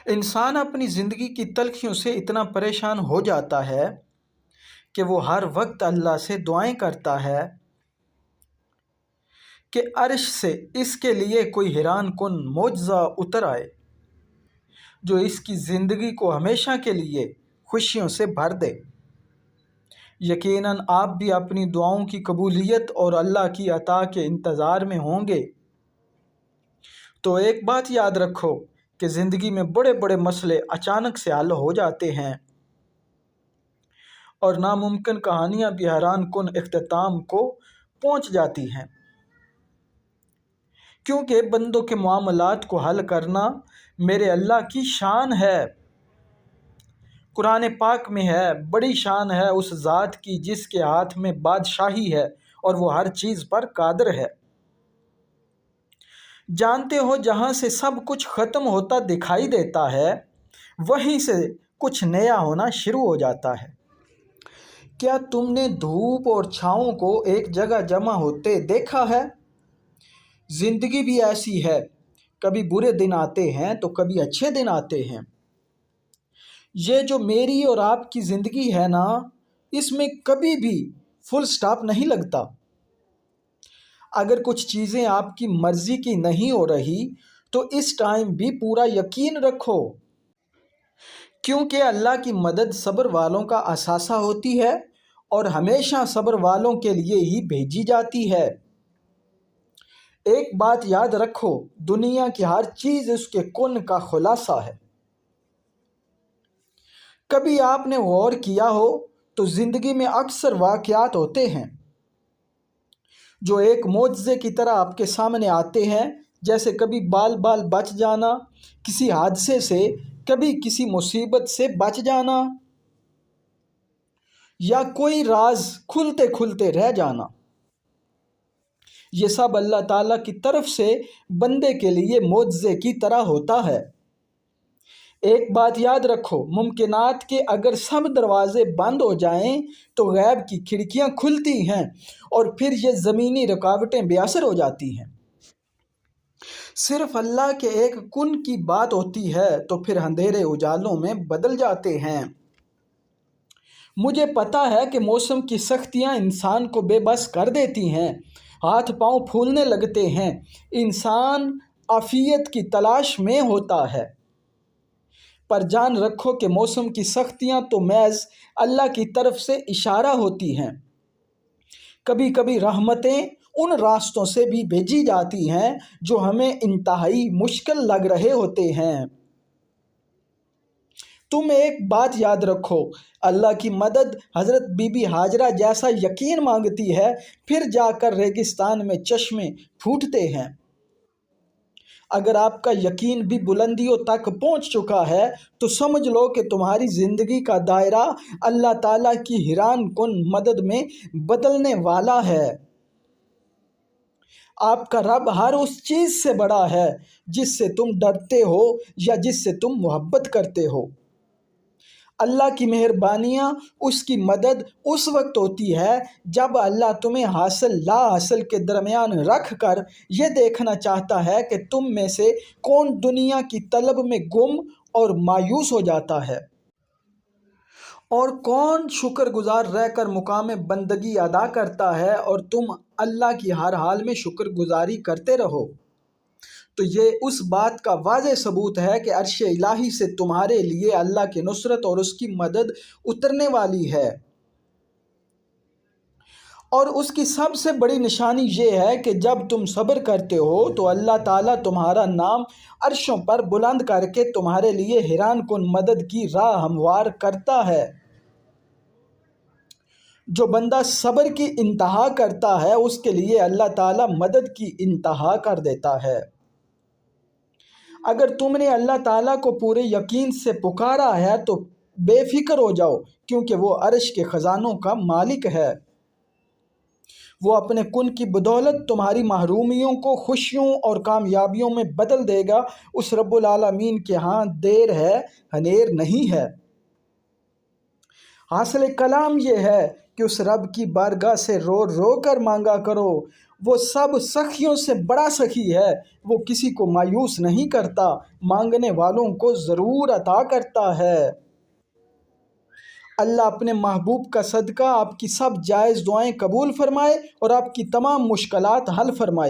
انسان اپنی زندگی کی تلخیوں سے اتنا پریشان ہو جاتا ہے کہ وہ ہر وقت اللہ سے دعائیں کرتا ہے کہ عرش سے اس کے لیے کوئی حیران کن معجزہ اتر آئے جو اس کی زندگی کو ہمیشہ کے لیے خوشیوں سے بھر دے۔ یقیناً آپ بھی اپنی دعاؤں کی قبولیت اور اللہ کی عطا کے انتظار میں ہوں گے۔ تو ایک بات یاد رکھو کہ زندگی میں بڑے بڑے مسئلے اچانک سے حل ہو جاتے ہیں اور ناممکن کہانیاں بھی حیران کن اختتام کو پہنچ جاتی ہیں، کیونکہ بندوں کے معاملات کو حل کرنا میرے اللہ کی شان ہے۔ قرآن پاک میں ہے، بڑی شان ہے اس ذات کی جس کے ہاتھ میں بادشاہی ہے اور وہ ہر چیز پر قادر ہے۔ جانتے ہو جہاں سے سب کچھ ختم ہوتا دکھائی دیتا ہے وہیں سے کچھ نیا ہونا شروع ہو جاتا ہے۔ کیا تم نے دھوپ اور چھاؤں کو ایک جگہ جمع ہوتے دیکھا ہے؟ زندگی بھی ایسی ہے، کبھی برے دن آتے ہیں تو کبھی اچھے دن آتے ہیں۔ یہ جو میری اور آپ کی زندگی ہے نا، اس میں کبھی بھی فل سٹاپ نہیں لگتا۔ اگر کچھ چیزیں آپ کی مرضی کی نہیں ہو رہی تو اس ٹائم بھی پورا یقین رکھو، کیونکہ اللہ کی مدد صبر والوں کا اثاثہ ہوتی ہے اور ہمیشہ صبر والوں کے لیے ہی بھیجی جاتی ہے۔ ایک بات یاد رکھو، دنیا کی ہر چیز اس کے کن کا خلاصہ ہے۔ کبھی آپ نے غور کیا ہو تو زندگی میں اکثر واقعات ہوتے ہیں جو ایک معجزے کی طرح آپ کے سامنے آتے ہیں، جیسے کبھی بال بچ جانا کسی حادثے سے، کبھی کسی مصیبت سے بچ جانا، یا کوئی راز کھلتے کھلتے رہ جانا۔ یہ سب اللہ تعالیٰ کی طرف سے بندے کے لیے معجزے کی طرح ہوتا ہے۔ ایک بات یاد رکھو، ممکنات کے اگر سب دروازے بند ہو جائیں تو غیب کی کھڑکیاں کھلتی ہیں اور پھر یہ زمینی رکاوٹیں بے اثر ہو جاتی ہیں۔ صرف اللہ کے ایک کن کی بات ہوتی ہے تو پھر اندھیرے اجالوں میں بدل جاتے ہیں۔ مجھے پتا ہے کہ موسم کی سختیاں انسان کو بے بس کر دیتی ہیں، ہاتھ پاؤں پھولنے لگتے ہیں، انسان عافیت کی تلاش میں ہوتا ہے۔ پر جان رکھو کہ موسم کی سختیاں تو محض اللہ کی طرف سے اشارہ ہوتی ہیں۔ کبھی کبھی رحمتیں ان راستوں سے بھی بھیجی جاتی ہیں جو ہمیں انتہائی مشکل لگ رہے ہوتے ہیں۔ تم ایک بات یاد رکھو، اللہ کی مدد حضرت بی بی ہاجرہ جیسا یقین مانگتی ہے، پھر جا کر ریگستان میں چشمے پھوٹتے ہیں۔ اگر آپ کا یقین بھی بلندیوں تک پہنچ چکا ہے تو سمجھ لو کہ تمہاری زندگی کا دائرہ اللہ تعالیٰ کی حیران کن مدد میں بدلنے والا ہے۔ آپ کا رب ہر اس چیز سے بڑا ہے جس سے تم ڈرتے ہو یا جس سے تم محبت کرتے ہو۔ اللہ کی مہربانیاں، اس کی مدد اس وقت ہوتی ہے جب اللہ تمہیں حاصل لا حاصل کے درمیان رکھ کر یہ دیکھنا چاہتا ہے کہ تم میں سے کون دنیا کی طلب میں گم اور مایوس ہو جاتا ہے اور کون شکر گزار رہ کر مقام بندگی ادا کرتا ہے، اور تم اللہ کی ہر حال میں شکر گزاری کرتے رہو۔ تو یہ اس بات کا واضح ثبوت ہے کہ عرش الہی سے تمہارے لیے اللہ کی نصرت اور اس کی مدد اترنے والی ہے۔ اور اس کی سب سے بڑی نشانی یہ ہے کہ جب تم صبر کرتے ہو تو اللہ تعالیٰ تمہارا نام عرشوں پر بلند کر کے تمہارے لیے حیران کن مدد کی راہ ہموار کرتا ہے۔ جو بندہ صبر کی انتہا کرتا ہے اس کے لیے اللہ تعالیٰ مدد کی انتہا کر دیتا ہے۔ اگر تم نے اللہ تعالیٰ کو پورے یقین سے پکارا ہے تو بے فکر ہو جاؤ، کیونکہ وہ عرش کے خزانوں کا مالک ہے۔ وہ اپنے کن کی بدولت تمہاری محرومیوں کو خوشیوں اور کامیابیوں میں بدل دے گا۔ اس رب العالمین کے ہاں دیر ہے، ہنیر نہیں ہے۔ حاصل کلام یہ ہے کہ اس رب کی بارگاہ سے رو رو کر مانگا کرو، وہ سب سخیوں سے بڑا سخی ہے، وہ کسی کو مایوس نہیں کرتا، مانگنے والوں کو ضرور عطا کرتا ہے۔ اللہ اپنے محبوب کا صدقہ آپ کی سب جائز دعائیں قبول فرمائے اور آپ کی تمام مشکلات حل فرمائے۔